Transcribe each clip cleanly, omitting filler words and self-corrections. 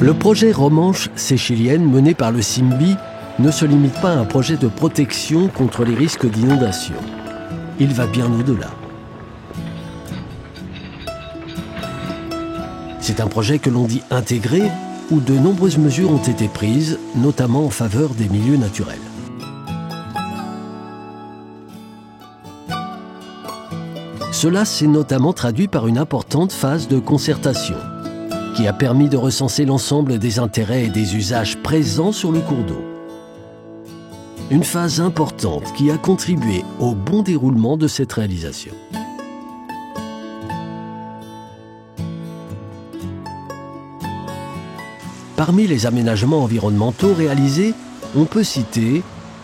Le projet Romanche séchilienne mené par le Simbi ne se limite pas à un projet de protection contre les risques d'inondation. Il va bien au-delà. C'est un projet que l'on dit intégré, où de nombreuses mesures ont été prises, notamment en faveur des milieux naturels. Cela s'est notamment traduit par une importante phase de concertation, qui a permis de recenser l'ensemble des intérêts et des usages présents sur le cours d'eau. Une phase importante qui a contribué au bon déroulement de cette réalisation. Parmi les aménagements environnementaux réalisés, on peut citer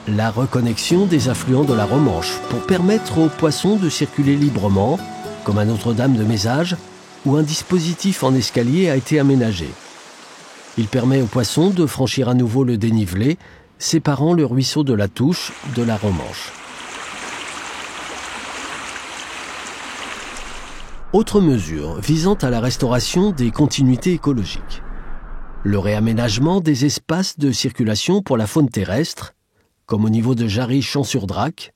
la reconnexion des affluents de la Romanche pour permettre aux poissons de circuler librement, comme à Notre-Dame de Mézage, où un dispositif en escalier a été aménagé. Il permet aux poissons de franchir à nouveau le dénivelé, séparant le ruisseau de la Touche de la Romanche. Autre mesure visant à la restauration des continuités écologiques. Le réaménagement des espaces de circulation pour la faune terrestre, comme au niveau de Jarry-Champs-sur-Drac,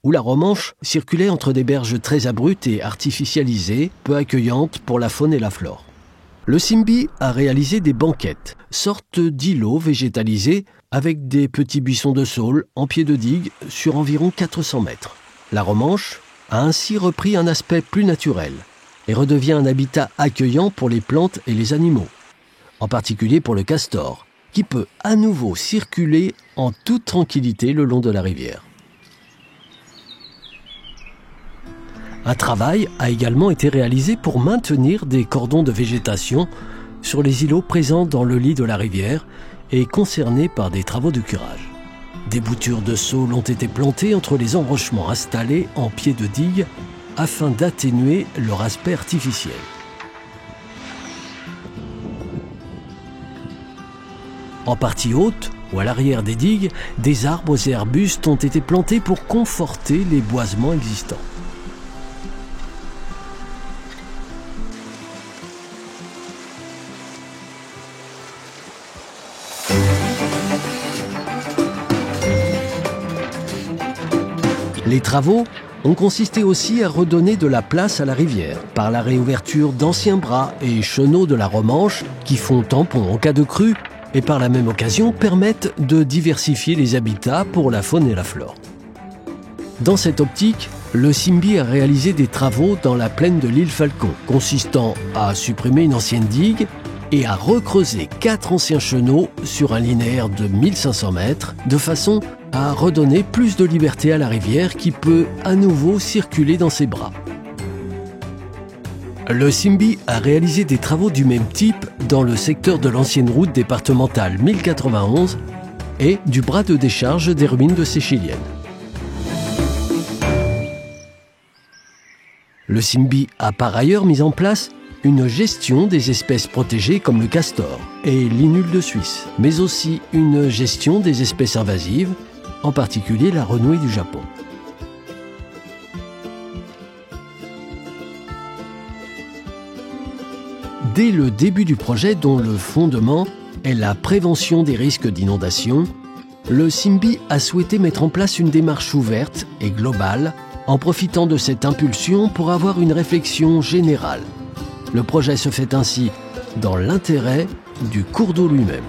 où la Romanche circulait entre des berges très abruptes et artificialisées, peu accueillantes pour la faune et la flore. Le Simbi a réalisé des banquettes, sortes d'îlots végétalisés avec des petits buissons de saule en pied de digue sur environ 400 mètres. La Romanche a ainsi repris un aspect plus naturel et redevient un habitat accueillant pour les plantes et les animaux, en particulier pour le castor, qui peut à nouveau circuler en toute tranquillité le long de la rivière. Un travail a également été réalisé pour maintenir des cordons de végétation sur les îlots présents dans le lit de la rivière et concernés par des travaux de curage. Des boutures de saule ont été plantées entre les enrochements installés en pied de digue afin d'atténuer leur aspect artificiel. En partie haute, ou à l'arrière des digues, des arbres et arbustes ont été plantés pour conforter les boisements existants. Les travaux ont consisté aussi à redonner de la place à la rivière par la réouverture d'anciens bras et chenaux de la Romanche qui font tampon en cas de crue et par la même occasion permettent de diversifier les habitats pour la faune et la flore. Dans cette optique, le Simbi a réalisé des travaux dans la plaine de l'île Falcon, consistant à supprimer une ancienne digue et à recreuser 4 anciens chenaux sur un linéaire de 1500 mètres, de façon à redonner plus de liberté à la rivière qui peut à nouveau circuler dans ses bras. Le Simbi a réalisé des travaux du même type dans le secteur de l'ancienne route départementale 1091 et du bras de décharge des ruines de Séchilienne. Le Simbi a par ailleurs mis en place une gestion des espèces protégées comme le castor et l'inule de Suisse, mais aussi une gestion des espèces invasives, en particulier la renouille du Japon. Dès le début du projet, dont le fondement est la prévention des risques d'inondation, le Simbi a souhaité mettre en place une démarche ouverte et globale, en profitant de cette impulsion pour avoir une réflexion générale. Le projet se fait ainsi dans l'intérêt du cours d'eau lui-même.